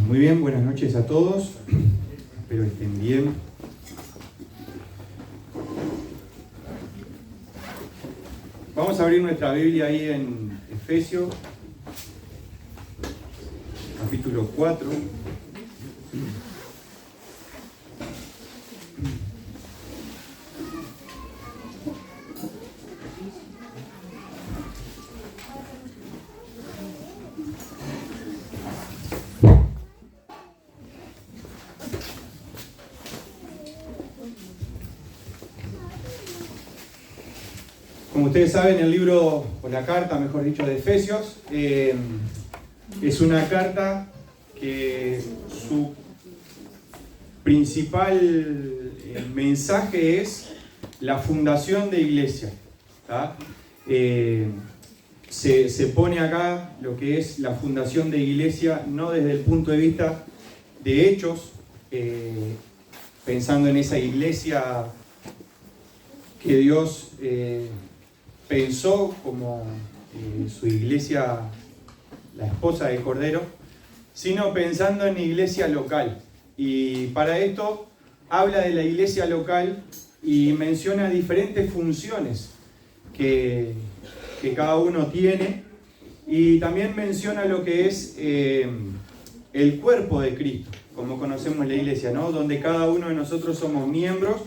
Muy bien, buenas noches a todos. Espero que estén bien. Vamos a abrir nuestra Biblia ahí en Efesios, capítulo 4. Como ustedes saben, el libro, o la carta, mejor dicho, de Efesios, es una carta que su principal mensaje es la fundación de iglesia. Se pone acá lo que es la fundación de iglesia, no desde el punto de vista de hechos, pensando en esa iglesia que Dios pensó como su iglesia, la esposa del Cordero, sino pensando en iglesia local. Y para esto habla de la iglesia local y menciona diferentes funciones que cada uno tiene, y también menciona lo que es el cuerpo de Cristo, como conocemos la iglesia, ¿no? Donde cada uno de nosotros somos miembros.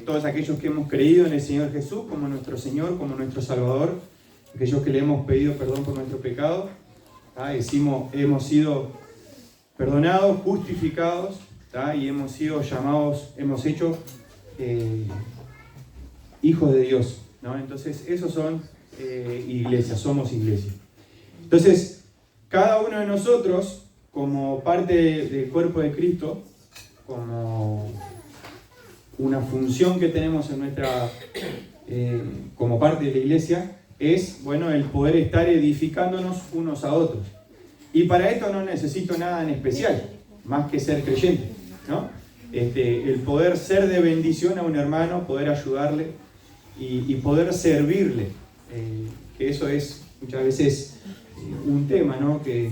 Todos aquellos que hemos creído en el Señor Jesús como nuestro Señor, como nuestro Salvador, aquellos que le hemos pedido perdón por nuestro pecado, hemos sido perdonados, justificados, y hemos sido llamados, hemos hecho hijos de Dios, ¿no? Entonces esos son iglesias, somos iglesia. Entonces cada uno de nosotros, como parte del cuerpo de Cristo, como una función que tenemos en nuestra, como parte de la iglesia, es, el poder estar edificándonos unos a otros. Y para esto no necesito nada en especial, más que ser creyente, ¿no? El poder ser de bendición a un hermano, poder ayudarle y poder servirle, que eso es muchas veces un tema, ¿no? Que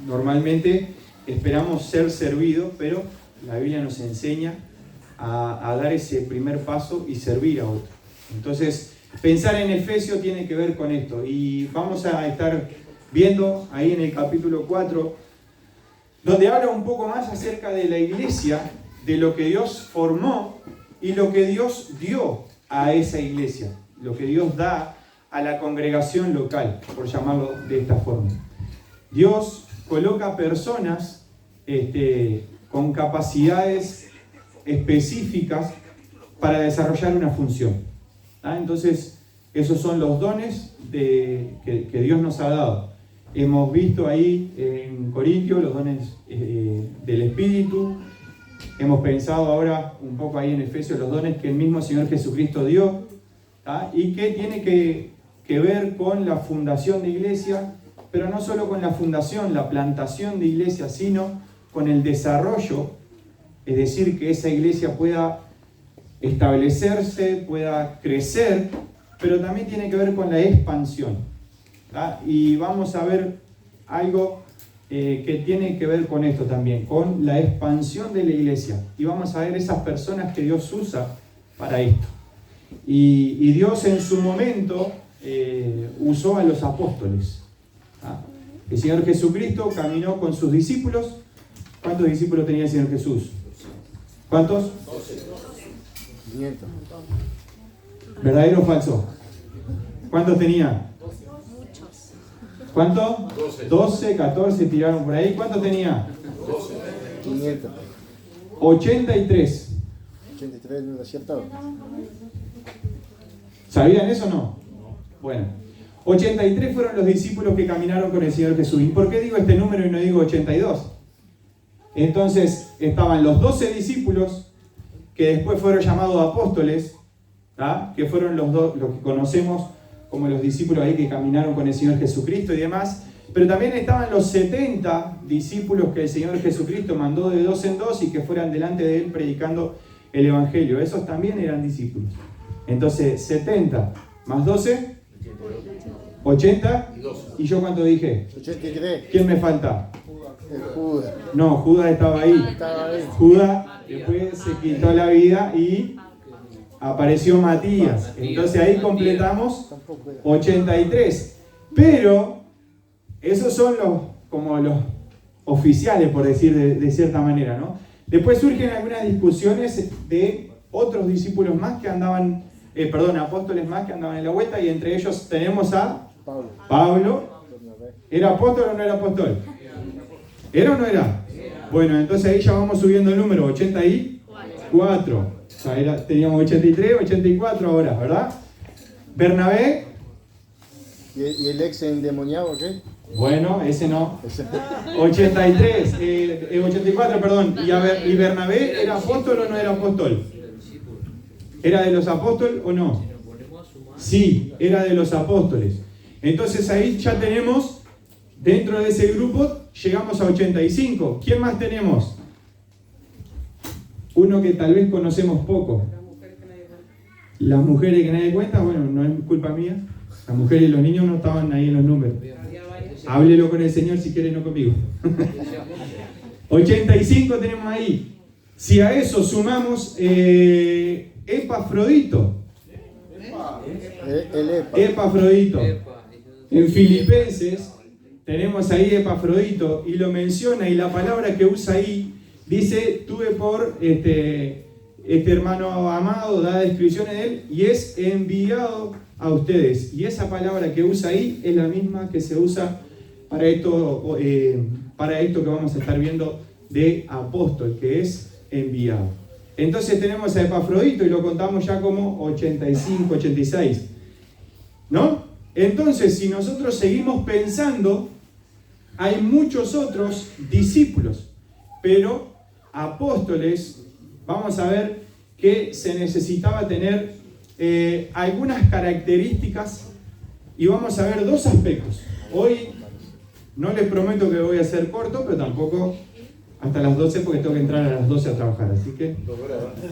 normalmente esperamos ser servidos, pero la Biblia nos enseña a dar ese primer paso y servir a otro. Entonces, pensar en Efesios tiene que ver con esto. Y vamos a estar viendo ahí en el capítulo 4, donde habla un poco más acerca de la iglesia, de lo que Dios formó y lo que Dios dio a esa iglesia, lo que Dios da a la congregación local, por llamarlo de esta forma. Dios coloca personas con capacidades específicas para desarrollar una función. Entonces, esos son los dones que Dios nos ha dado. Hemos visto ahí en Corintios los dones del Espíritu. Hemos pensado ahora un poco ahí en Efesios los dones que el mismo Señor Jesucristo dio, y que tiene que ver con la fundación de iglesia, pero no solo con la fundación, la plantación de iglesia, sino con el desarrollo. Es decir, que esa iglesia pueda establecerse, pueda crecer, pero también tiene que ver con la expansión. Y vamos a ver algo que tiene que ver con esto también, con la expansión de la iglesia. Y vamos a ver esas personas que Dios usa para esto. Y Dios en su momento usó a los apóstoles. El Señor Jesucristo caminó con sus discípulos. ¿Cuántos discípulos tenía el Señor Jesús? ¿Cuántos? 500. ¿Verdadero o falso? ¿Cuántos tenía? Muchos. ¿Cuánto? 12, 14 tiraron por ahí. ¿Cuántos tenía? 500. 83. 83 no es cierto. ¿Sabían eso o no? Bueno, 83 fueron los discípulos que caminaron con el Señor Jesús. ¿Y por qué digo este número y no digo 82? Entonces estaban los 12 discípulos que después fueron llamados apóstoles, que fueron los que conocemos como los discípulos ahí que caminaron con el Señor Jesucristo y demás. Pero también estaban los 70 discípulos que el Señor Jesucristo mandó de 2 en 2 y que fueran delante de Él predicando el Evangelio. Esos también eran discípulos. Entonces 70 más 12, 80. ¿Y yo cuánto dije? 83. ¿Quién me falta? El Judas. No, Judas estaba ahí. Estaba ahí. Judas después se quitó la vida y apareció Matías. Entonces ahí completamos Tampoco era. 83. Pero esos son como los oficiales, por decir de cierta manera, ¿no? Después surgen algunas discusiones de otros discípulos más que andaban, apóstoles más que andaban en la vuelta, y entre ellos tenemos a Pablo. ¿Era apóstol o no era apóstol? ¿Era o no era? Bueno, entonces ahí ya vamos subiendo el número, 84. O sea, teníamos 83, 84 ahora, ¿verdad? Bernabé. ¿Y el ex endemoniado qué? Bueno, ese no. 83, 84, perdón. ¿Y Bernabé era apóstol o no era apóstol? ¿Era de los apóstoles o no? Sí, era de los apóstoles. Entonces ahí ya tenemos, dentro de ese grupo, llegamos a 85. ¿Quién más tenemos? Uno que tal vez conocemos poco. Las mujeres que nadie cuenta, bueno, no es culpa mía. Las mujeres y los niños no estaban ahí en los números. Háblelo con el Señor si quiere, no conmigo. 85 tenemos ahí. Si a eso sumamos Epafrodito. Epafrodito. En Filipenses tenemos ahí Epafrodito y lo menciona, y la palabra que usa ahí dice: tuve por este hermano amado, da descripciones de él, y es enviado a ustedes. Y esa palabra que usa ahí es la misma que se usa para esto que vamos a estar viendo de apóstol, que es enviado. Entonces tenemos a Epafrodito y lo contamos ya como 85, 86. ¿No? Entonces, si nosotros seguimos pensando, hay muchos otros discípulos, pero apóstoles, vamos a ver que se necesitaba tener algunas características, y vamos a ver dos aspectos. Hoy no les prometo que voy a ser corto, pero tampoco hasta las 12, porque tengo que entrar a las 12 a trabajar, así que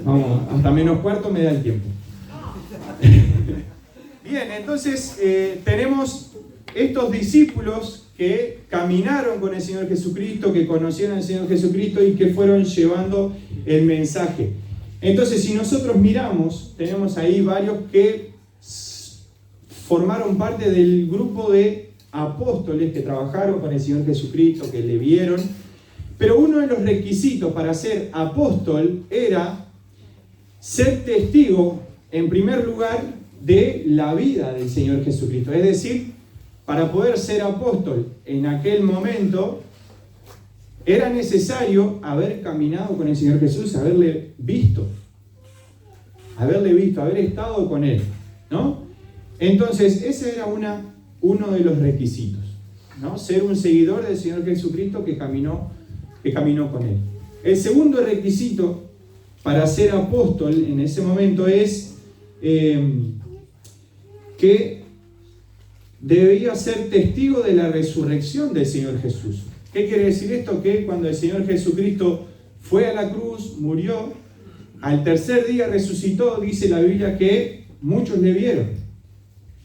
vamos, hasta menos cuarto me da el tiempo. Bien, entonces tenemos estos discípulos que caminaron con el Señor Jesucristo, que conocieron al Señor Jesucristo y que fueron llevando el mensaje. Entonces, si nosotros miramos, tenemos ahí varios que formaron parte del grupo de apóstoles que trabajaron con el Señor Jesucristo, que le vieron. Pero uno de los requisitos para ser apóstol era ser testigo, en primer lugar, de la vida del Señor Jesucristo. Es decir, para poder ser apóstol en aquel momento, era necesario haber caminado con el Señor Jesús, haberle visto, haber estado con Él, ¿no? Entonces, ese era uno de los requisitos, ¿no? Ser un seguidor del Señor Jesucristo que caminó con Él. El segundo requisito para ser apóstol en ese momento es que debía ser testigo de la resurrección del Señor Jesús. ¿Qué quiere decir esto? Que cuando el Señor Jesucristo fue a la cruz, murió, al tercer día resucitó, dice la Biblia que muchos le vieron,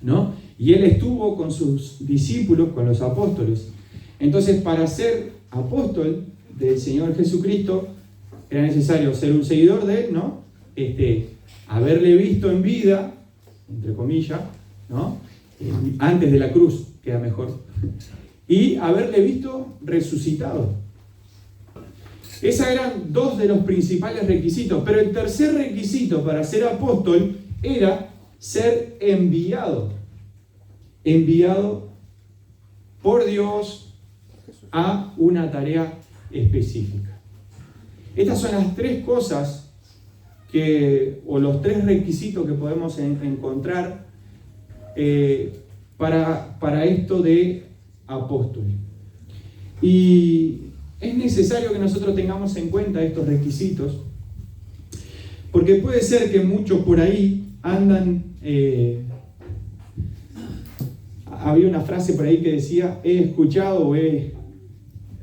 ¿no? Y Él estuvo con sus discípulos, con los apóstoles. Entonces, para ser apóstol del Señor Jesucristo, era necesario ser un seguidor de Él, ¿no? Haberle visto en vida, entre comillas, ¿no? Antes de la cruz, queda mejor, y haberle visto resucitado. Esos eran dos de los principales requisitos, pero el tercer requisito para ser apóstol era ser enviado por Dios a una tarea específica. Estas son las tres cosas o los tres requisitos que podemos encontrar para esto de apóstol. Y es necesario que nosotros tengamos en cuenta estos requisitos, porque puede ser que muchos por ahí andan. Había una frase por ahí que decía: he escuchado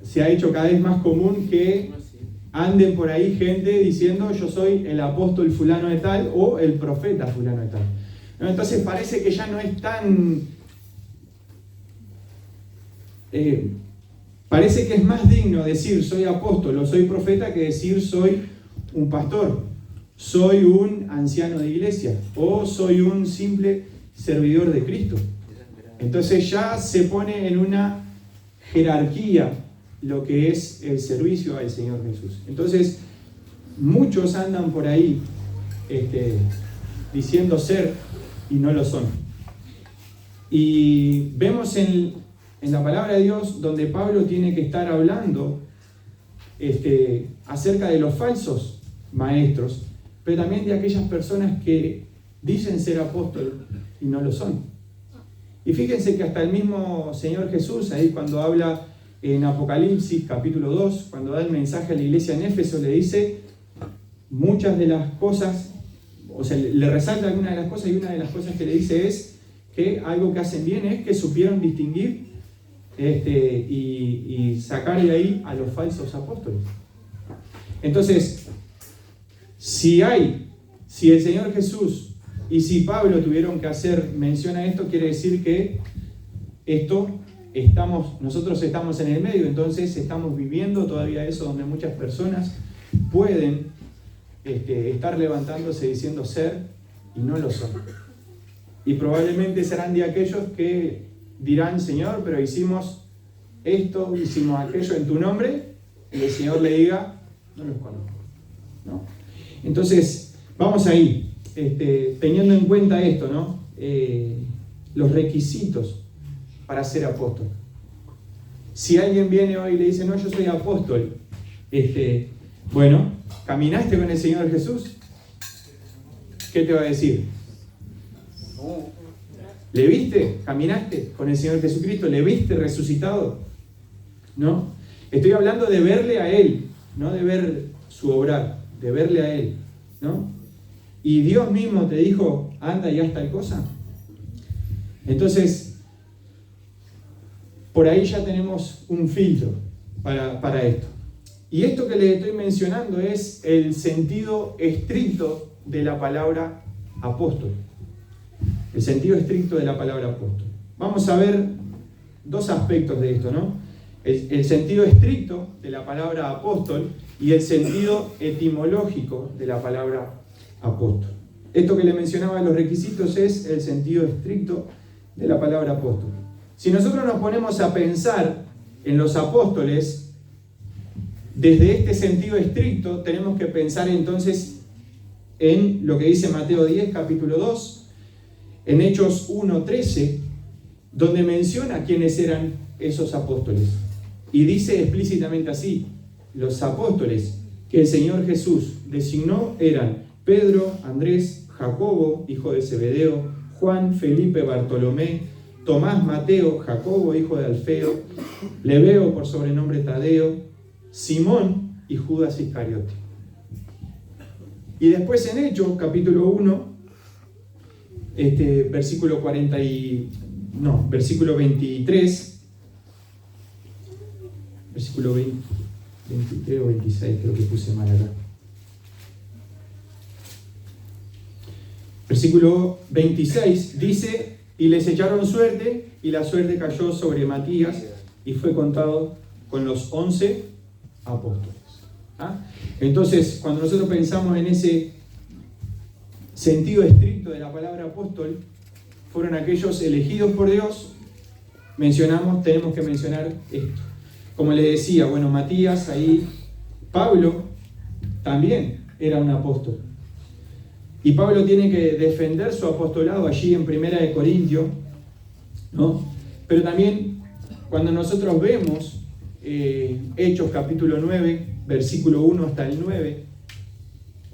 se ha hecho cada vez más común que anden por ahí gente diciendo: yo soy el apóstol fulano de tal o el profeta fulano de tal, ¿no? Entonces parece que ya no es tan Parece que es más digno decir soy apóstol o soy profeta que decir soy un pastor, soy un anciano de iglesia o soy un simple servidor de Cristo. Entonces ya se pone en una jerarquía lo que es el servicio al Señor Jesús. Entonces muchos andan por ahí diciendo ser y no lo son. Y vemos en la palabra de Dios donde Pablo tiene que estar hablando acerca de los falsos maestros, pero también de aquellas personas que dicen ser apóstoles y no lo son. Y fíjense que hasta el mismo Señor Jesús, ahí cuando habla en Apocalipsis capítulo 2, cuando da el mensaje a la iglesia en Éfeso, le dice muchas de las cosas, o sea, le resalta algunas de las cosas, y una de las cosas que le dice es que algo que hacen bien es que supieron distinguir y sacar de ahí a los falsos apóstoles. Entonces, si el Señor Jesús y si Pablo tuvieron que hacer mención a esto, quiere decir que nosotros estamos en el medio, entonces estamos viviendo todavía eso donde muchas personas pueden estar levantándose diciendo ser y no lo son. Y probablemente serán de aquellos que dirán, Señor, pero hicimos esto, hicimos aquello en tu nombre, y el Señor le diga, no los conozco. ¿No? Entonces, vamos ahí, teniendo en cuenta esto, ¿no? Los requisitos para ser apóstol. Si alguien viene hoy y le dice, no, yo soy apóstol, bueno, ¿caminaste con el Señor Jesús? ¿Qué te va a decir? ¿Le viste? ¿Caminaste con el Señor Jesucristo? ¿Le viste resucitado? ¿No? Estoy hablando de verle a Él, no de ver su obrar, de verle a Él, ¿no? Y Dios mismo te dijo, anda y haz tal cosa. Entonces, por ahí ya tenemos un filtro para esto. Y esto que les estoy mencionando es el sentido estricto de la palabra apóstol. El sentido estricto de la palabra apóstol. Vamos a ver dos aspectos de esto, ¿no? El sentido estricto de la palabra apóstol y el sentido etimológico de la palabra apóstol. Esto que le mencionaba de los requisitos es el sentido estricto de la palabra apóstol. Si nosotros nos ponemos a pensar en los apóstoles, desde este sentido estricto tenemos que pensar entonces en lo que dice Mateo 10, capítulo 2, en Hechos 1:13, donde menciona quiénes eran esos apóstoles. Y dice explícitamente así, los apóstoles que el Señor Jesús designó eran Pedro, Andrés, Jacobo, hijo de Zebedeo, Juan, Felipe, Bartolomé, Tomás, Mateo, Jacobo, hijo de Alfeo, Lebeo, por sobrenombre Tadeo, Simón y Judas Iscariote. Y después en Hechos, capítulo 1, versículo 23, versículo 23 o 26, creo que puse mal acá. Versículo 26 dice, y les echaron suerte, y la suerte cayó sobre Matías, y fue contado con los 11 apóstoles. ¿Ah? Entonces, cuando nosotros pensamos en ese sentido estricto de la palabra apóstol, fueron aquellos elegidos por Dios. Tenemos que mencionar esto. Como les decía, bueno, Matías, ahí, Pablo también era un apóstol. Y Pablo tiene que defender su apostolado allí en 1 Corintios, ¿no? Pero también cuando nosotros vemos Hechos capítulo 9, versículo 1 hasta el 9,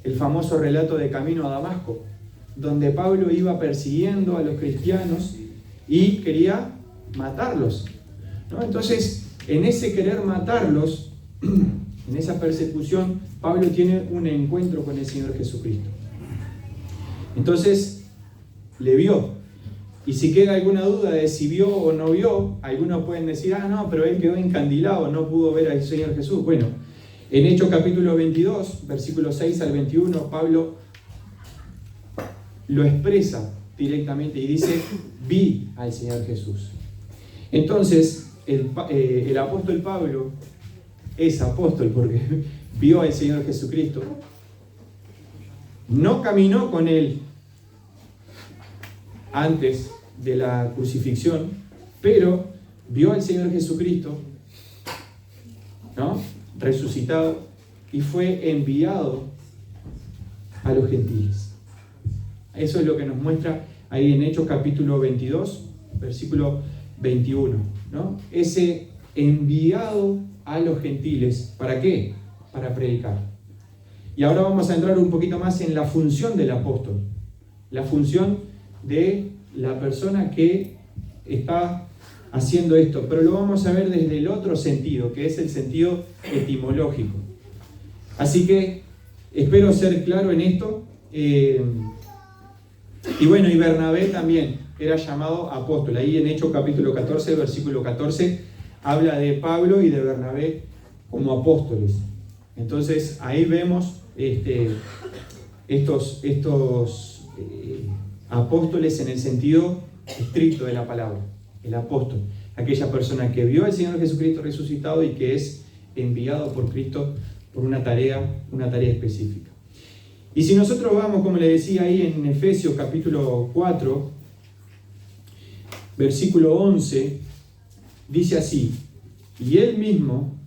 el famoso relato de camino a Damasco, donde Pablo iba persiguiendo a los cristianos y quería matarlos, ¿no? Entonces, en ese querer matarlos, en esa persecución, Pablo tiene un encuentro con el Señor Jesucristo. Entonces, le vio. Y si queda alguna duda de si vio o no vio, algunos pueden decir, no, pero él quedó encandilado, no pudo ver al Señor Jesús. Bueno, en Hechos capítulo 22, versículos 6 al 21, Pablo lo expresa directamente y dice, vi al Señor Jesús. Entonces, el apóstol Pablo es apóstol porque vio al Señor Jesucristo. No caminó con Él antes de la crucifixión, pero vio al Señor Jesucristo, ¿no?, resucitado, y fue enviado a los gentiles. Eso es lo que nos muestra ahí en Hechos capítulo 22, versículo 21, ¿no? Ese enviado a los gentiles, ¿para qué? Para predicar. Y ahora vamos a entrar un poquito más en la función del apóstol, la función de la persona que está haciendo esto, pero lo vamos a ver desde el otro sentido, que es el sentido etimológico. Así que espero ser claro en esto. Y bueno, y Bernabé también era llamado apóstol. Ahí en Hechos capítulo 14, versículo 14, habla de Pablo y de Bernabé como apóstoles. Entonces ahí vemos estos apóstoles en el sentido estricto de la palabra. El apóstol, aquella persona que vio al Señor Jesucristo resucitado y que es enviado por Cristo por una tarea específica. Y si nosotros vamos, como le decía ahí en Efesios capítulo 4, versículo 11, dice así: y él mismo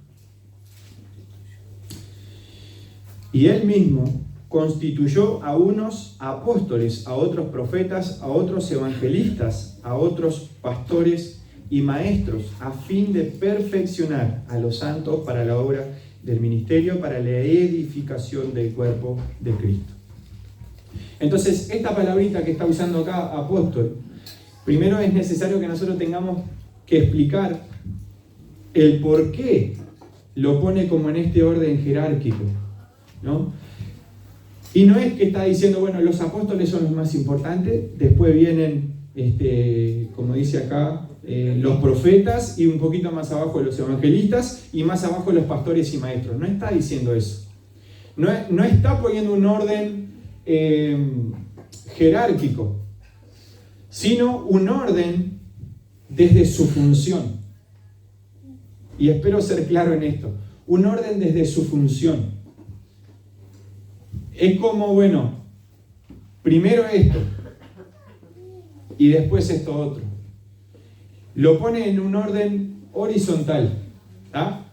constituyó a unos apóstoles, a otros profetas, a otros evangelistas, a otros pastores y maestros, a fin de perfeccionar a los santos para la obra del ministerio, para la edificación del cuerpo de Cristo. Entonces, esta palabrita que está usando acá, apóstol, primero es necesario que nosotros tengamos que explicar el por qué lo pone como en este orden jerárquico, ¿no? Y no es que está diciendo, bueno, los apóstoles son los más importantes, después vienen, como dice acá, los profetas, y un poquito más abajo los evangelistas, y más abajo los pastores y maestros. No está diciendo eso. No está poniendo un orden jerárquico, sino un orden desde su función. Y espero ser claro en esto. Un orden desde su función. Es como, bueno, primero esto y después esto otro. Lo pone en un orden horizontal, ¿tá?,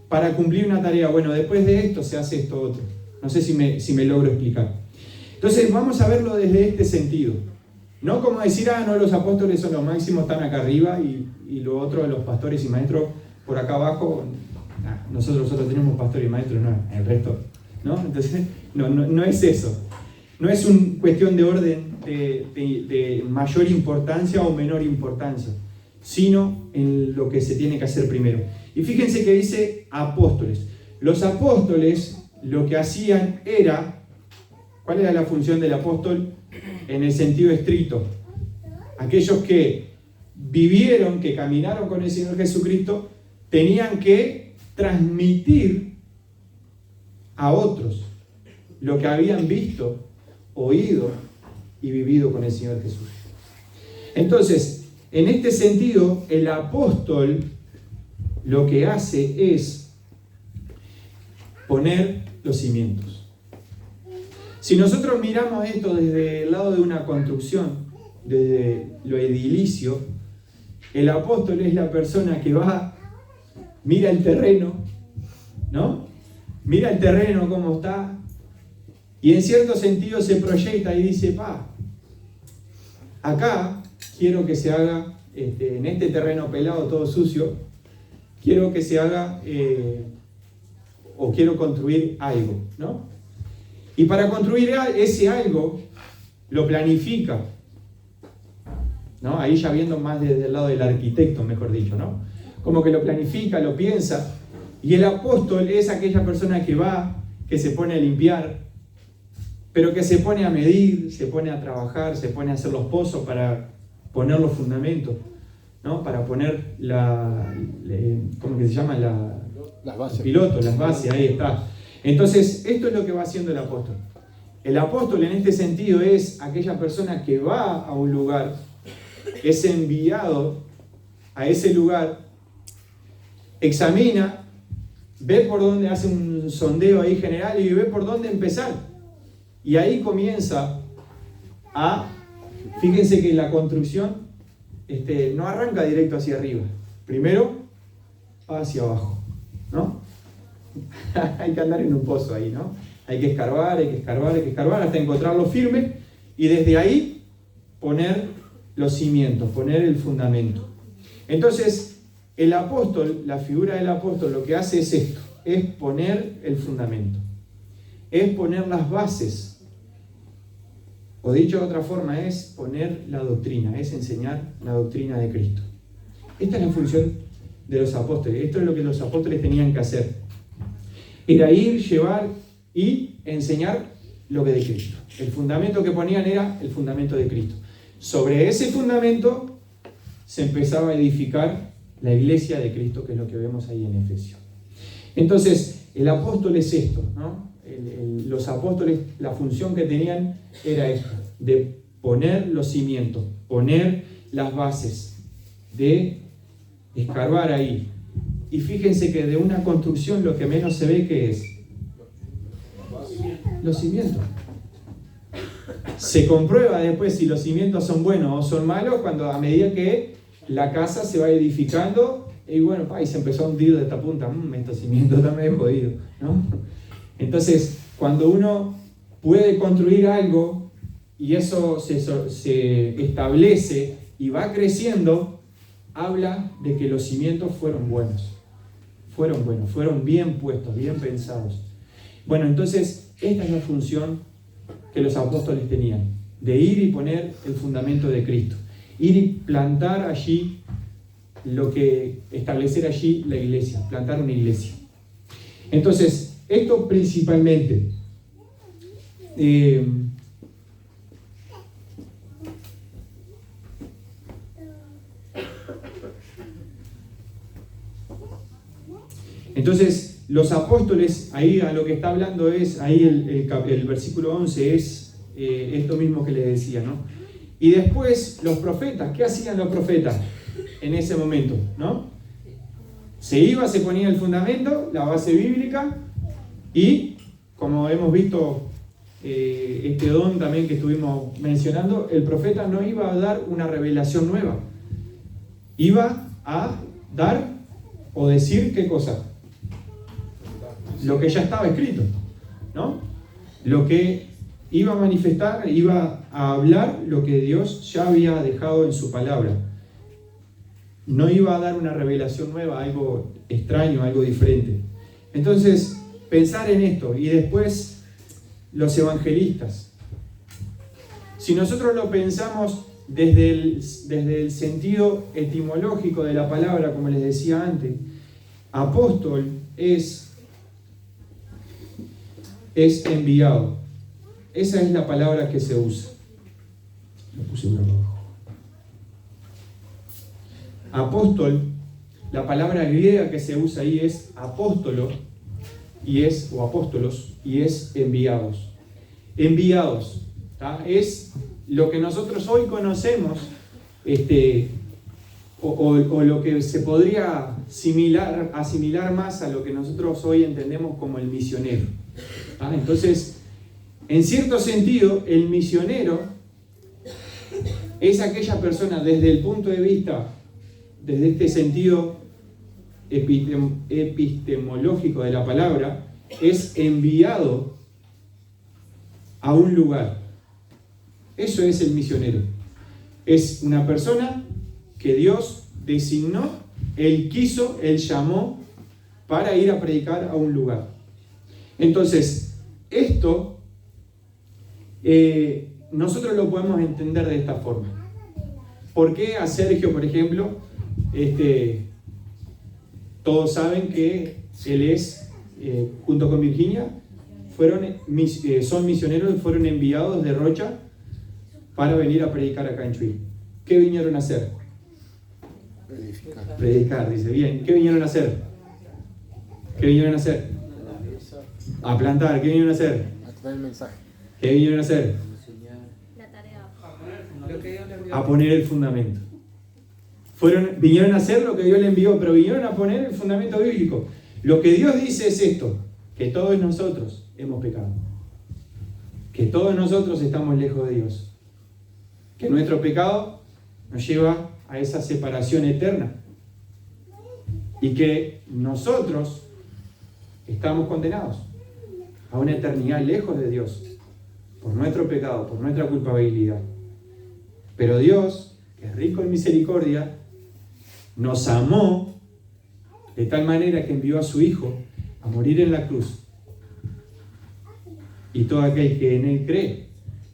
para cumplir una tarea. Bueno, después de esto se hace esto otro. No sé si me logro explicar. Entonces vamos a verlo desde este sentido. No como decir, no, los apóstoles son los máximos, están acá arriba, y lo otro, los pastores y maestros por acá abajo. Nosotros tenemos pastores y maestros, no, el resto, ¿no? Entonces, no es eso. No es una cuestión de orden de mayor importancia o menor importancia, sino en lo que se tiene que hacer primero. Y fíjense que dice apóstoles. Los apóstoles lo que hacían era, ¿cuál era la función del apóstol en el sentido estricto? Aquellos que vivieron, que caminaron con el Señor Jesucristo, tenían que transmitir a otros lo que habían visto, oído y vivido con el Señor Jesús. Entonces, en este sentido, el apóstol lo que hace es poner los cimientos. Si nosotros miramos esto desde el lado de una construcción, desde lo edilicio, el apóstol es la persona que va, mira el terreno, ¿no? Mira el terreno cómo está, y en cierto sentido se proyecta y dice, acá quiero que se haga, en este terreno pelado, todo sucio, quiero que se haga, o quiero construir algo, ¿no? Y para construir ese algo, lo planifica, ¿no? Ahí ya viendo más desde el lado del arquitecto, mejor dicho, ¿no? Como que lo planifica, lo piensa, y el apóstol es aquella persona que va, que se pone a limpiar, pero que se pone a medir, se pone a trabajar, se pone a hacer los pozos para poner los fundamentos, ¿no? Para poner ¿cómo que se llama? Las bases. Pilotos, las bases, ahí está. Entonces, esto es lo que va haciendo el apóstol. El apóstol en este sentido es aquella persona que va a un lugar, es enviado a ese lugar examina, ve por dónde, hace un sondeo ahí general y ve por dónde empezar. Y ahí comienza fíjense que la construcción no arranca directo hacia arriba. Primero va hacia abajo, ¿no? Hay que andar en un pozo ahí, ¿no? Hay que escarbar hasta encontrarlo firme y desde ahí poner los cimientos, poner el fundamento. Entonces, el apóstol, la figura del apóstol, lo que hace es esto, es poner el fundamento, es poner las bases. O dicho de otra forma, es poner la doctrina, es enseñar la doctrina de Cristo. Esta es la función de los apóstoles, esto es lo que los apóstoles tenían que hacer. Era ir, llevar y enseñar lo que de Cristo. El fundamento que ponían era el fundamento de Cristo. Sobre ese fundamento se empezaba a edificar la iglesia de Cristo, que es lo que vemos ahí en Efesios. Entonces, el apóstol es esto, ¿no? Los apóstoles, la función que tenían era esto, de poner los cimientos, poner las bases, de escarbar ahí. Y fíjense que de una construcción lo que menos se ve que es los cimientos. Se comprueba después si los cimientos son buenos o son malos cuando a medida que la casa se va edificando y bueno, y se empezó a hundir de esta punta, estos cimientos están medio jodidos, ¿no? Entonces, cuando uno puede construir algo y eso se establece y va creciendo, habla de que los cimientos fueron buenos, fueron bien puestos, bien pensados. Bueno, entonces, esta es la función que los apóstoles tenían, de ir y poner el fundamento de Cristo, ir y plantar allí establecer allí la iglesia, plantar una iglesia. Entonces, esto principalmente. Entonces, los apóstoles, ahí a lo que está hablando es, ahí el versículo 11 es esto mismo que les decía, ¿no? Y después los profetas, ¿qué hacían los profetas en ese momento, ¿no? Se ponía el fundamento, la base bíblica, y como hemos visto este don también que estuvimos mencionando, el profeta no iba a dar una revelación nueva, iba a dar o decir ¿qué cosa? Lo que ya estaba escrito, ¿no? Lo que iba a manifestar, iba a hablar lo que Dios ya había dejado en su palabra. No iba a dar una revelación nueva, algo extraño, algo diferente. Entonces, pensar en esto. Y después, los evangelistas. Si nosotros lo pensamos desde el sentido etimológico de la palabra, como les decía antes, apóstol es enviado. Esa es la palabra que se usa. Lo puse por abajo. Apóstol, la palabra griega que se usa ahí es apóstolo, o apóstolos, y es enviados. Enviados, ¿tá? Es lo que nosotros hoy conocemos, o lo que se podría asimilar más a lo que nosotros hoy entendemos como el misionero. ¿Tá? Entonces, en cierto sentido, el misionero es aquella persona desde el punto de vista, desde este sentido epistemológico de la palabra, es enviado a un lugar. Eso es el misionero. Es una persona que Dios designó, Él quiso, Él llamó para ir a predicar a un lugar. Entonces, esto nosotros lo podemos entender de esta forma. ¿Por qué a Sergio, por ejemplo, todos saben que él es, junto con Virginia, son misioneros y fueron enviados de Rocha para venir a predicar acá en Chuy? ¿Qué vinieron a hacer? Predicar, dice. Bien, ¿qué vinieron a hacer? ¿Qué vinieron a hacer? A plantar. ¿Qué vinieron a hacer? A traer el mensaje. ¿Qué vinieron a hacer? La tarea. A poner el fundamento. Vinieron a hacer lo que Dios le envió, pero vinieron a poner el fundamento bíblico. Lo que Dios dice es esto, que todos nosotros hemos pecado. Que todos nosotros estamos lejos de Dios. Que nuestro pecado nos lleva a esa separación eterna. Y que nosotros estamos condenados a una eternidad lejos de Dios. Por nuestro pecado, por nuestra culpabilidad. Pero Dios, que es rico en misericordia, nos amó de tal manera que envió a su Hijo a morir en la cruz. Y todo aquel que en Él cree,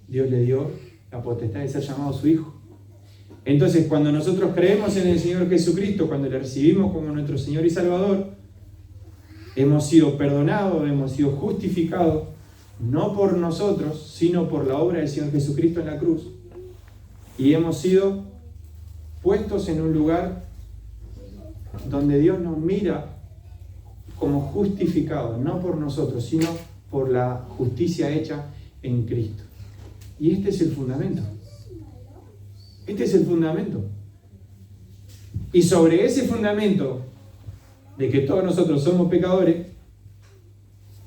Dios le dio la potestad de ser llamado su Hijo. Entonces, cuando nosotros creemos en el Señor Jesucristo, cuando le recibimos como nuestro Señor y Salvador, hemos sido perdonados, hemos sido justificados, no por nosotros, sino por la obra del Señor Jesucristo en la cruz. Y hemos sido puestos en un lugar donde Dios nos mira como justificados, no por nosotros, sino por la justicia hecha en Cristo. Y este es el fundamento. Este es el fundamento. Y sobre ese fundamento de que todos nosotros somos pecadores,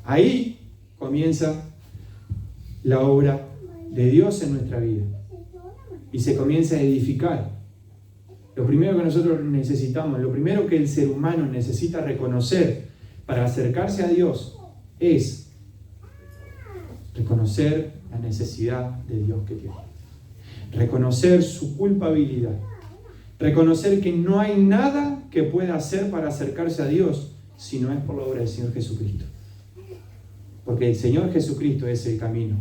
ahí comienza la obra de Dios en nuestra vida. Y se comienza a edificar. Lo primero que nosotros necesitamos, lo primero que el ser humano necesita reconocer para acercarse a Dios es reconocer la necesidad de Dios que tiene. Reconocer su culpabilidad. Reconocer que no hay nada que pueda hacer para acercarse a Dios si no es por la obra del Señor Jesucristo. Porque el Señor Jesucristo es el camino.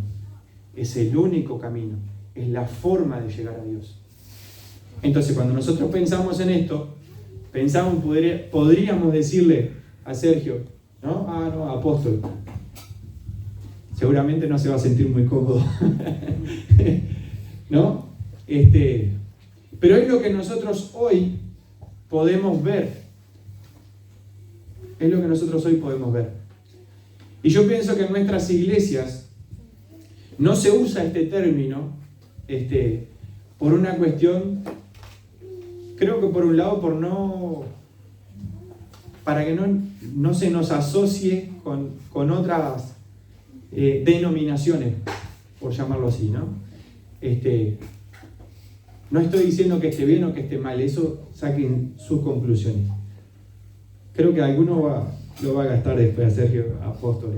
Es el único camino. Es la forma de llegar a Dios. Entonces, cuando nosotros pensamos en esto, podríamos decirle a Sergio, ¿no? No, apóstol. Seguramente no se va a sentir muy cómodo. ¿No? Pero es lo que nosotros hoy podemos ver. Es lo que nosotros hoy podemos ver. Y yo pienso que en nuestras iglesias no se usa este término por una cuestión, creo que por un lado para que no se nos asocie con otras denominaciones, por llamarlo así, ¿no? No estoy diciendo que esté bien o que esté mal, eso saquen sus conclusiones. Creo que alguno lo va a gastar después a Sergio Apóstol.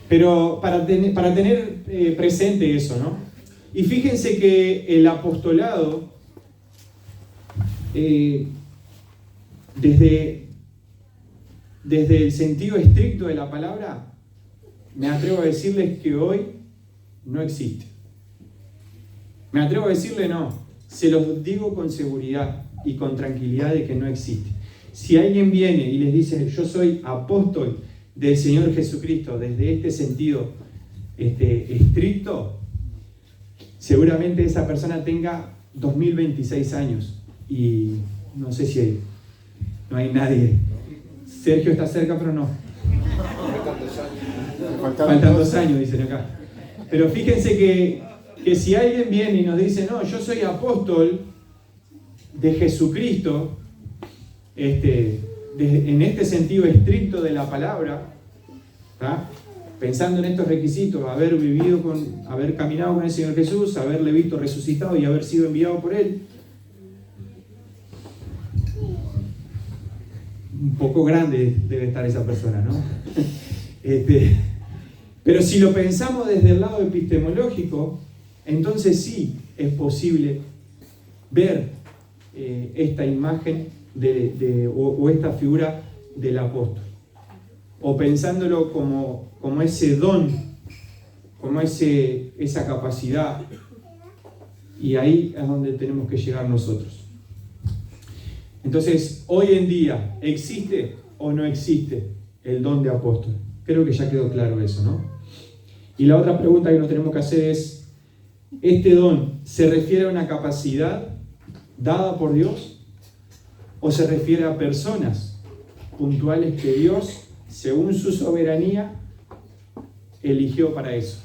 Pero para tener presente eso, ¿no? Y fíjense que el apostolado, desde el sentido estricto de la palabra, me atrevo a decirles que hoy no existe. Me atrevo a decirle no, se los digo con seguridad y con tranquilidad de que no existe. Si alguien viene y les dice, yo soy apóstol del Señor Jesucristo, desde este sentido estricto, seguramente esa persona tenga 2026 años y no sé si no hay nadie. Sergio está cerca, pero no. Faltan 2 años, dicen acá. Pero fíjense que si alguien viene y nos dice, no, yo soy apóstol de Jesucristo, en este sentido estricto de la palabra, ¿tá? Pensando en estos requisitos, haber caminado con el Señor Jesús, haberle visto resucitado y haber sido enviado por Él, un poco grande debe estar esa persona, ¿no? Pero si lo pensamos desde el lado epistemológico, entonces sí es posible ver esta imagen o esta figura del apóstol. O pensándolo como ese don, como esa capacidad. Y ahí es donde tenemos que llegar nosotros. Entonces, hoy en día, ¿existe o no existe el don de apóstol? Creo que ya quedó claro eso, ¿no? Y la otra pregunta que nos tenemos que hacer es, ¿este don se refiere a una capacidad dada por Dios? ¿O se refiere a personas puntuales que Dios, según su soberanía, eligió para eso?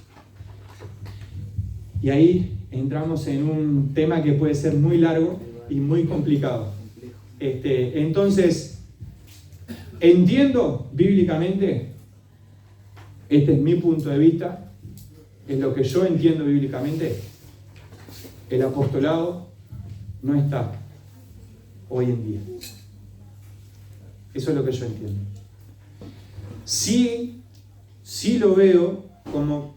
Y ahí entramos en un tema que puede ser muy largo y muy complicado. Entonces, entiendo bíblicamente, este es mi punto de vista, es lo que yo entiendo bíblicamente, el apostolado no está hoy en día. Eso es lo que yo entiendo. Sí lo veo como,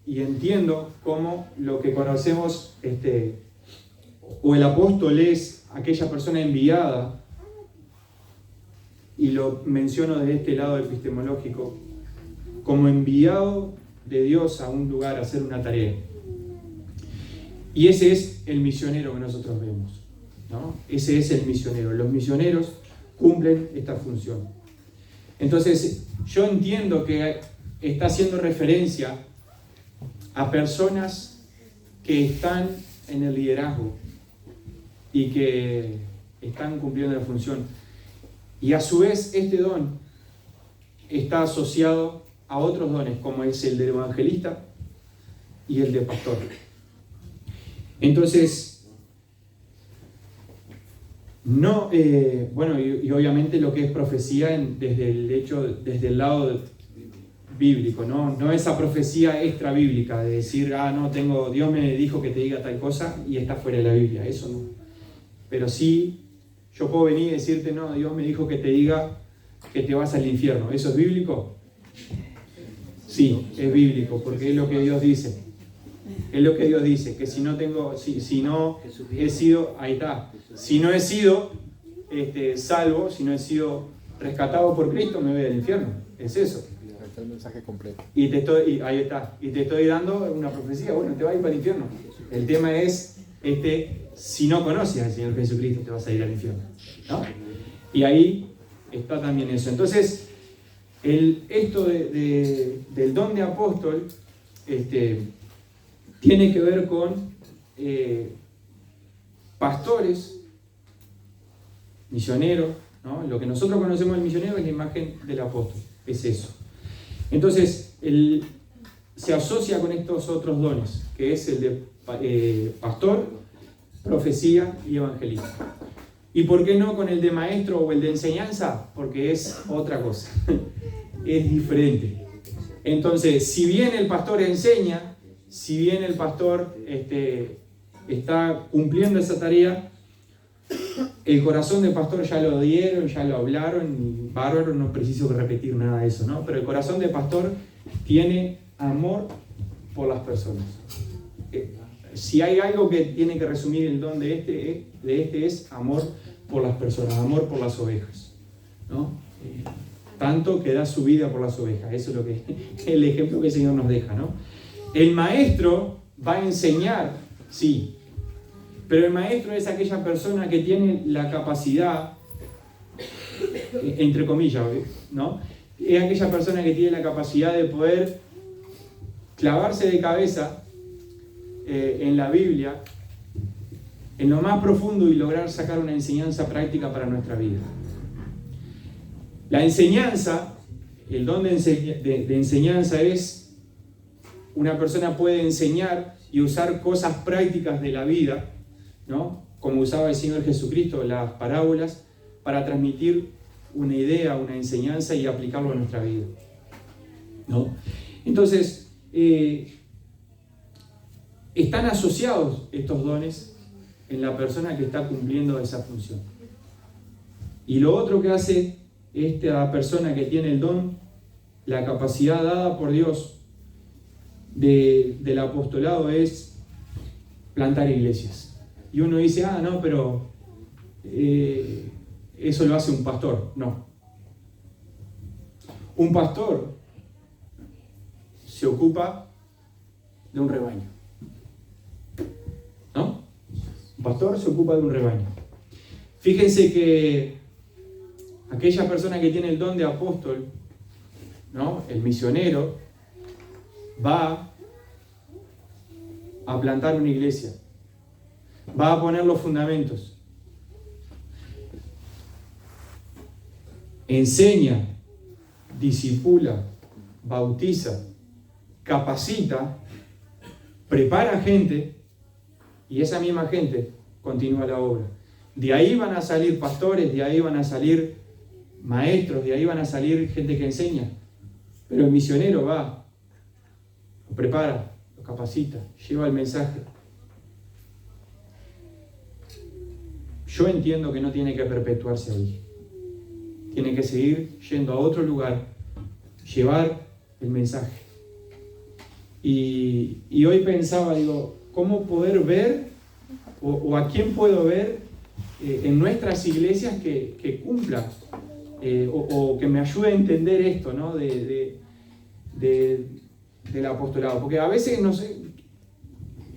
y entiendo como lo que conocemos, o el apóstol es aquella persona enviada, y lo menciono desde este lado epistemológico, como enviado de Dios a un lugar a hacer una tarea. Y ese es el misionero que nosotros vemos, ¿no? Ese es el misionero. Los misioneros cumplen esta función. Entonces, yo entiendo que está haciendo referencia a personas que están en el liderazgo y que están cumpliendo la función. Y a su vez, este don está asociado a otros dones, como es el del evangelista y el de pastor. Entonces, no, y obviamente lo que es profecía desde el lado bíblico, no esa profecía extra bíblica de decir, Dios me dijo que te diga tal cosa y está fuera de la Biblia, eso no. Pero sí, yo puedo venir y decirte, no, Dios me dijo que te diga que te vas al infierno, ¿eso es bíblico? Sí, es bíblico, porque es lo que Dios dice. Es lo que Dios dice, que si no he sido, ahí está, si no he sido salvo, si no he sido rescatado por Cristo, me voy al infierno. Es eso. El mensaje completo. Ahí está. Y te estoy dando una profecía, bueno, te vas a ir para el infierno. El tema es, si no conoces al Señor Jesucristo, te vas a ir al infierno, ¿no? Y ahí está también eso. Entonces, esto del don de apóstol, tiene que ver con pastores, misioneros, ¿no? Lo que nosotros conocemos del misionero es la imagen del apóstol, es eso. Entonces, se asocia con estos otros dones, que es el de pastor, profecía y evangelista. ¿Y por qué no con el de maestro o el de enseñanza? Porque es otra cosa, es diferente. Entonces, si bien el pastor enseña, si bien el pastor está cumpliendo esa tarea, el corazón del pastor ya lo dieron, ya lo hablaron, bárbaro, no preciso repetir nada de eso, ¿no? Pero el corazón del pastor tiene amor por las personas. Si hay algo que tiene que resumir el don de este es amor por las personas, amor por las ovejas, ¿no? Tanto que da su vida por las ovejas. Eso es lo que el ejemplo que el Señor nos deja, ¿no? El maestro va a enseñar, sí, pero el maestro es aquella persona que tiene la capacidad, entre comillas, ¿no? Es aquella persona que tiene la capacidad de poder clavarse de cabeza en la Biblia, en lo más profundo y lograr sacar una enseñanza práctica para nuestra vida. La enseñanza, el don de enseñanza es, una persona puede enseñar y usar cosas prácticas de la vida, ¿no? Como usaba el Señor Jesucristo, las parábolas, para transmitir una idea, una enseñanza y aplicarlo a nuestra vida, ¿no? Entonces, están asociados estos dones en la persona que está cumpliendo esa función. Y lo otro que hace esta persona que tiene el don, la capacidad dada por Dios del apostolado, es plantar iglesias. Y uno dice, no, pero eso lo hace un pastor. No. Un pastor se ocupa de un rebaño, ¿no? Un pastor se ocupa de un rebaño. Fíjense que aquella persona que tiene el don de apóstol, ¿no? El misionero, va a plantar una iglesia, va a poner los fundamentos, enseña, discipula, bautiza, capacita, prepara gente y esa misma gente continúa la obra. De ahí van a salir pastores, de ahí van a salir maestros, de ahí van a salir gente que enseña. Pero el misionero va, lo prepara, lo capacita, lleva el mensaje. Yo entiendo que no tiene que perpetuarse ahí. Tiene que seguir yendo a otro lugar, llevar el mensaje. Y hoy pensaba, digo, ¿cómo poder ver o a quién puedo ver en nuestras iglesias que cumpla o que me ayude a entender esto, ¿no? del apostolado? Porque a veces, no sé,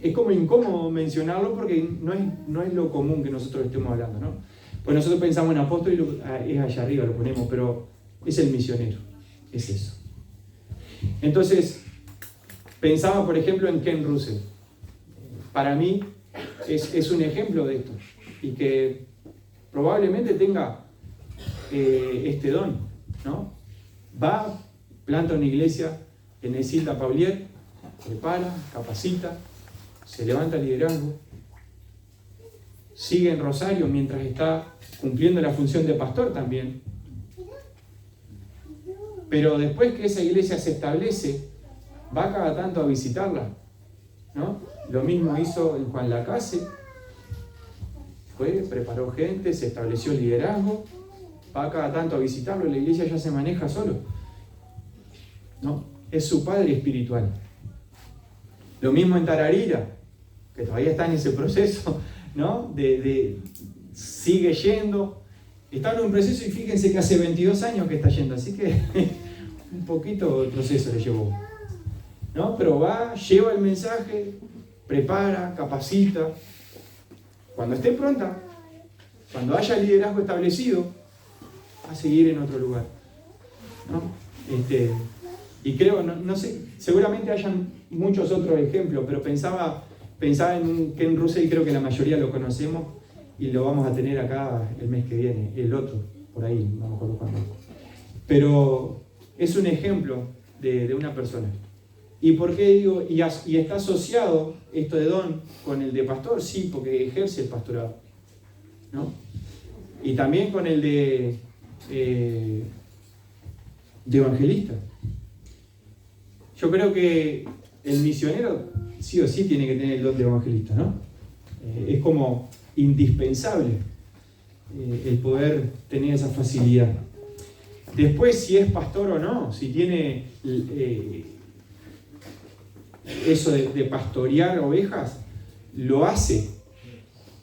es como incómodo mencionarlo porque no es lo común que nosotros estemos hablando, ¿no? Pues nosotros pensamos en apóstol y es allá arriba, lo ponemos, pero es el misionero, es eso. Entonces, pensaba, por ejemplo, en Ken Russell. Para mí es un ejemplo de esto y que probablemente tenga este don, ¿no? Va, planta una iglesia en Isilda Paulier, prepara, capacita, se levanta el liderazgo, sigue en Rosario mientras está cumpliendo la función de pastor también. Pero después que esa iglesia se establece, va cada tanto a visitarla, ¿no? Lo mismo hizo en Juan Lacase, preparó gente, se estableció el liderazgo, va cada tanto a visitarlo, la iglesia ya se maneja solo, ¿no? Es su padre espiritual. Lo mismo en Tararira, que todavía está en ese proceso, ¿no? Sigue yendo, está en un proceso y fíjense que hace 22 años que está yendo, así que un poquito el proceso le llevó, ¿no? Pero va, lleva el mensaje, prepara, capacita. Cuando esté pronta, cuando haya liderazgo establecido, va a seguir en otro lugar, ¿no? Y creo, no sé, seguramente hayan muchos otros ejemplos, pero pensaba en Ken Russell, creo que la mayoría lo conocemos y lo vamos a tener acá el mes que viene, el otro, por ahí, no me acuerdo cuándo. Pero es un ejemplo de una persona. ¿Y por qué digo, y está asociado esto de don con el de pastor? Sí, porque ejerce el pastorado, ¿no? Y también con el de evangelista. Yo creo que el misionero sí o sí tiene que tener el don de evangelista, ¿no? Es como indispensable el poder tener esa facilidad. Después, si es pastor o no, si tiene eso de pastorear ovejas, lo hace,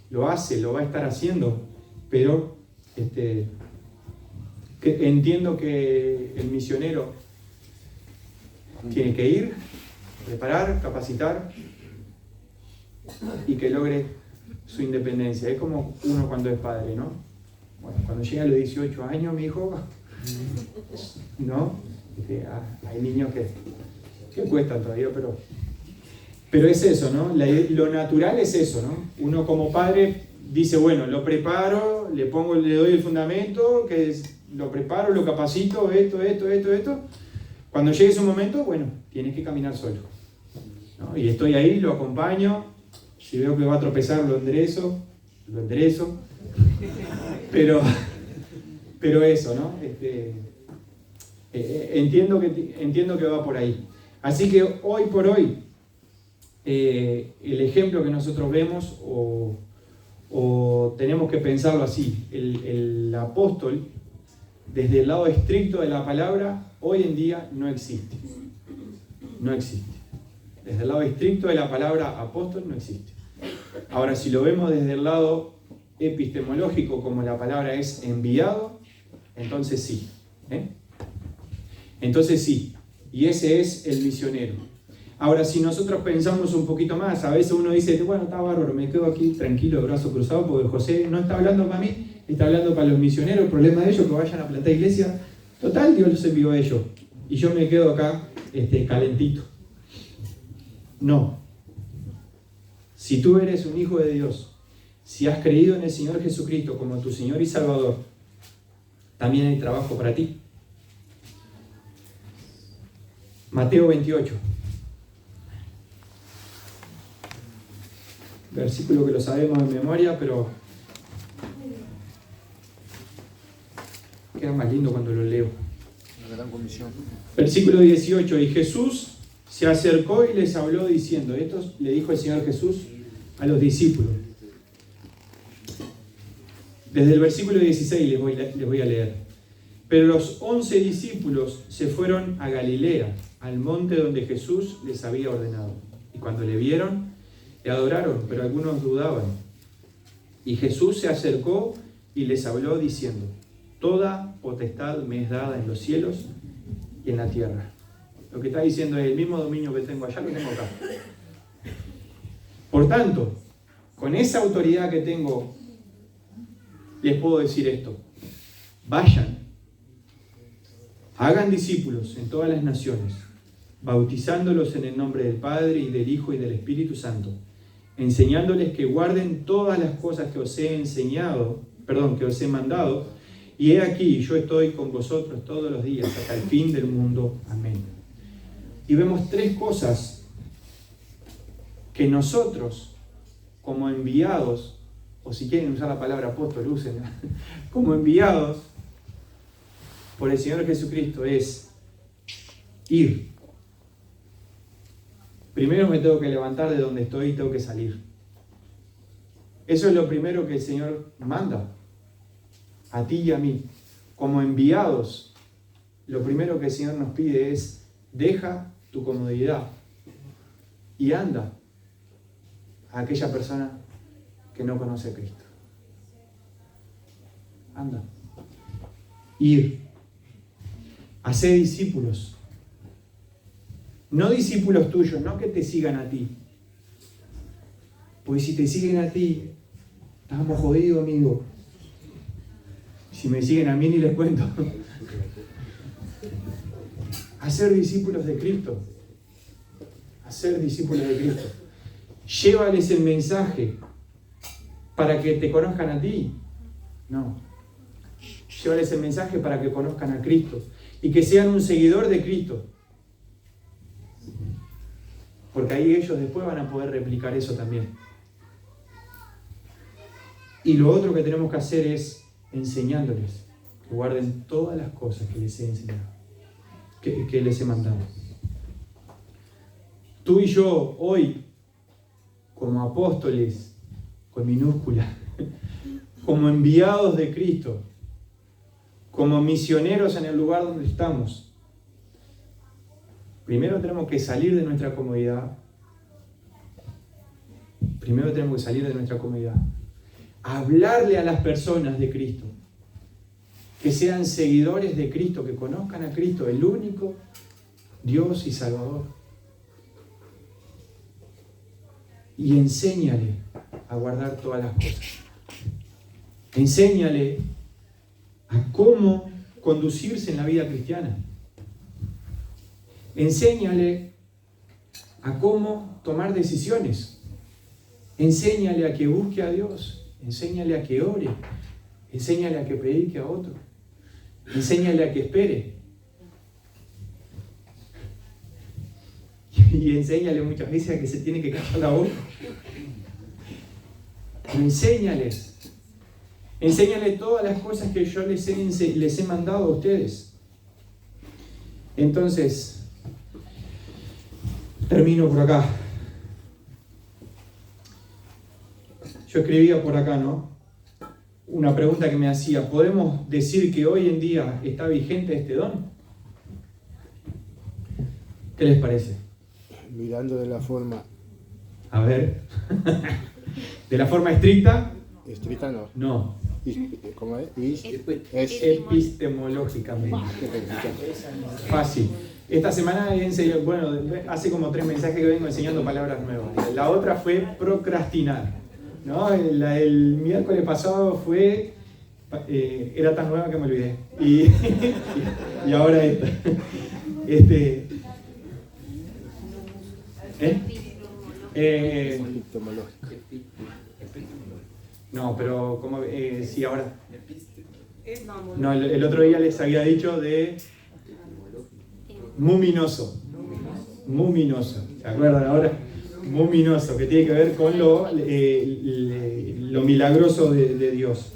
lo va a estar haciendo, pero entiendo que el misionero tiene que ir, preparar, capacitar y que logre su independencia. Es como uno cuando es padre, ¿no? Bueno, cuando llega a los 18 años, mi hijo, ¿no? Hay niños que cuestan todavía, pero es eso, ¿no? Lo natural es eso, ¿no? Uno como padre dice, bueno, lo preparo, le doy el fundamento, lo preparo, lo capacito, esto. Cuando llegue su momento, bueno, tienes que caminar solo, ¿no? Y estoy ahí, lo acompaño, si veo que va a tropezar, lo enderezo, pero eso, ¿no? Entiendo que va por ahí. Así que hoy por hoy, el ejemplo que nosotros vemos, o tenemos que pensarlo así, el apóstol, desde el lado estricto de la palabra, hoy en día no existe. No existe. Desde el lado estricto de la palabra apóstol no existe. Ahora, si lo vemos desde el lado epistemológico, como la palabra es enviado, entonces sí. Entonces sí. Y ese es el misionero. Ahora, si nosotros pensamos un poquito más, a veces uno dice, bueno, está bárbaro, me quedo aquí tranquilo, de brazo cruzado, porque José no está hablando para mí, está hablando para los misioneros, el problema de ellos que vayan a plantar iglesia. Total, Dios los envió a ellos. Y yo me quedo acá calentito. No. Si tú eres un hijo de Dios, si has creído en el Señor Jesucristo como tu Señor y Salvador, también hay trabajo para ti. Mateo 28. versículo que lo sabemos de memoria, pero queda más lindo cuando lo leo. La gran comisión. Versículo 18, y Jesús se acercó y les habló diciendo, esto le dijo el Señor Jesús a los discípulos. Desde el versículo 16 les voy a leer. Pero los 11 discípulos se fueron a Galilea, al monte donde Jesús les había ordenado. Y cuando le vieron, le adoraron, pero algunos dudaban. Y Jesús se acercó y les habló diciendo, toda potestad me es dada en los cielos y en la tierra. Lo que está diciendo es, el mismo dominio que tengo allá, lo tengo acá. Por tanto, con esa autoridad que tengo, les puedo decir esto. Vayan, hagan discípulos en todas las naciones, bautizándolos en el nombre del Padre y del Hijo y del Espíritu Santo, enseñándoles que guarden todas las cosas que os he enseñado, que os he mandado, y he aquí, yo estoy con vosotros todos los días hasta el fin del mundo. Amén. Y vemos tres cosas que nosotros, como enviados, o si quieren usar la palabra apóstol, usen, como enviados por el Señor Jesucristo, es ir. Primero me tengo que levantar de donde estoy y tengo que salir. Eso es lo primero que el Señor manda a ti y a mí. Como enviados, lo primero que el Señor nos pide es, deja tu comodidad y anda a aquella persona que no conoce a Cristo. Anda. Ir. Hacer discípulos. No discípulos tuyos, no que te sigan a ti. Porque si te siguen a ti, estamos jodidos, amigo. Si me siguen a mí, ni les cuento. Hacer discípulos de Cristo. Hacer discípulos de Cristo. Llévales el mensaje para que te conozcan a ti. No. Llévales el mensaje para que conozcan a Cristo y que sean un seguidor de Cristo. Porque ahí ellos después van a poder replicar eso también. Y lo otro que tenemos que hacer es enseñándoles que guarden todas las cosas que les he enseñado, que les he mandado. Tú y yo hoy, como apóstoles, con minúscula, como enviados de Cristo, como misioneros en el lugar donde estamos, primero tenemos que salir de nuestra comodidad. Primero tenemos que salir de nuestra comodidad. Hablarle a las personas de Cristo. Que sean seguidores de Cristo, que conozcan a Cristo, el único Dios y Salvador. Y enséñale a guardar todas las cosas. Enséñale a cómo conducirse en la vida cristiana. Enséñale a cómo tomar decisiones. Enséñale a que busque a Dios. Enséñale a que ore. Enséñale a que predique a otro. Enséñale a que espere. Y enséñale muchas veces a que se tiene que callar la boca. Enséñales. Enséñale todas las cosas que yo les he mandado a ustedes. Entonces, termino por acá. Yo escribía por acá, ¿no? Una pregunta que me hacía, ¿podemos decir que hoy en día está vigente este don? ¿Qué les parece? Mirando de la forma... A ver. ¿De la forma estricta? Estricta no. No. ¿Cómo es? Epistemológicamente. Fácil. Esta semana hace como 3 mensajes que vengo enseñando palabras nuevas. La otra fue procrastinar. ¿No? El miércoles pasado fue... era tan nueva que me olvidé. Y ahora esta. No, pero ¿cómo? Sí, ahora. No, el otro día les había dicho de muminoso. Muminoso. ¿Se acuerdan ahora? Voluminoso, que tiene que ver con lo milagroso de Dios.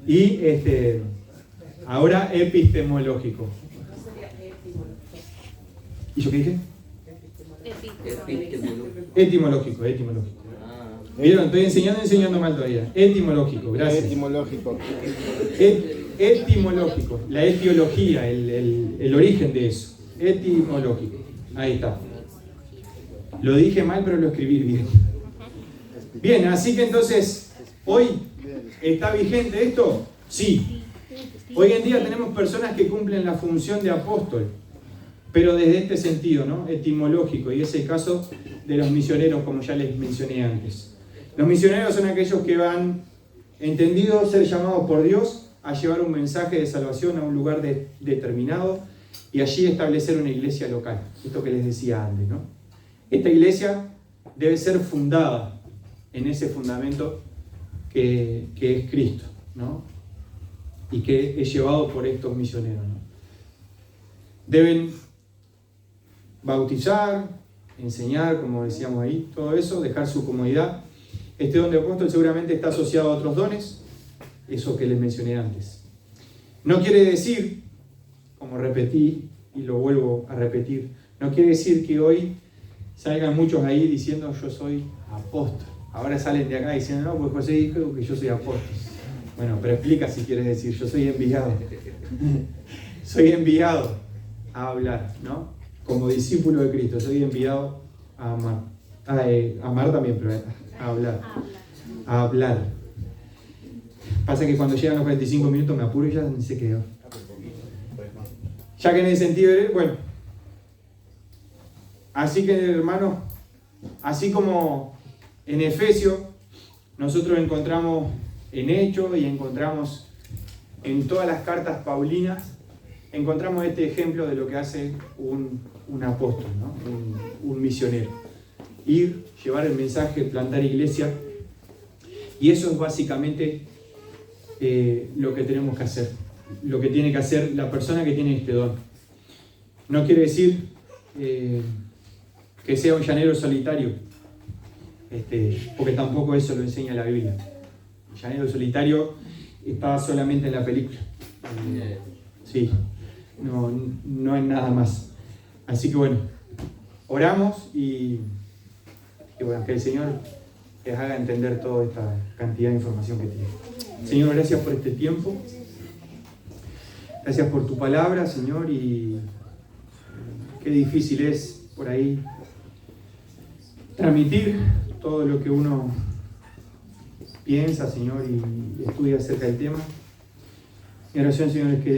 Y ahora epistemológico. ¿Y yo qué dije? Etimológico. ¿Vieron? Estoy enseñando mal todavía. Etimológico, gracias. Etimológico. Etimológico, la etiología, el origen de eso. Etimológico. Ahí está. Lo dije mal, pero lo escribí bien. Bien, así que entonces, ¿hoy está vigente esto? Sí. Hoy en día tenemos personas que cumplen la función de apóstol, pero desde este sentido, ¿no? Etimológico, y es el caso de los misioneros, como ya les mencioné antes. Los misioneros son aquellos que han entendido ser llamados por Dios a llevar un mensaje de salvación a un lugar determinado y allí establecer una iglesia local. Esto que les decía antes, ¿no? Esta iglesia debe ser fundada en ese fundamento que es Cristo, ¿no? Y que es llevado por estos misioneros, ¿no? Deben bautizar, enseñar, como decíamos ahí, todo eso, dejar su comodidad. Este don de apóstol seguramente está asociado a otros dones, eso que les mencioné antes. No quiere decir, como repetí y lo vuelvo a repetir, no quiere decir que hoy salgan muchos ahí diciendo yo soy apóstol. Ahora salen de acá diciendo no, pues José dijo que yo soy apóstol. Bueno, pero explica si quieres decir, yo soy enviado. Soy enviado a hablar, ¿no? Como discípulo de Cristo, soy enviado a amar. A amar también, pero a hablar. A hablar. Pasa que cuando llegan los 45 minutos me apuro y ya ni se quedó. Ya que en ese sentido, bueno. Así que, hermanos, así como en Efesios, nosotros encontramos en Hechos y encontramos en todas las cartas paulinas, encontramos este ejemplo de lo que hace un apóstol, ¿no? Un misionero. Ir, llevar el mensaje, plantar iglesia. Y eso es básicamente lo que tenemos que hacer. Lo que tiene que hacer la persona que tiene este don. No quiere decir que sea un llanero solitario, porque tampoco eso lo enseña la Biblia. El llanero solitario está solamente en la película. Sí, no hay nada más. Así que bueno, oramos y bueno, que el Señor les haga entender toda esta cantidad de información que tiene. Señor, gracias por este tiempo. Gracias por tu palabra, Señor, y qué difícil es por ahí transmitir todo lo que uno piensa, Señor, y estudia acerca del tema. Mi oración, Señor, es que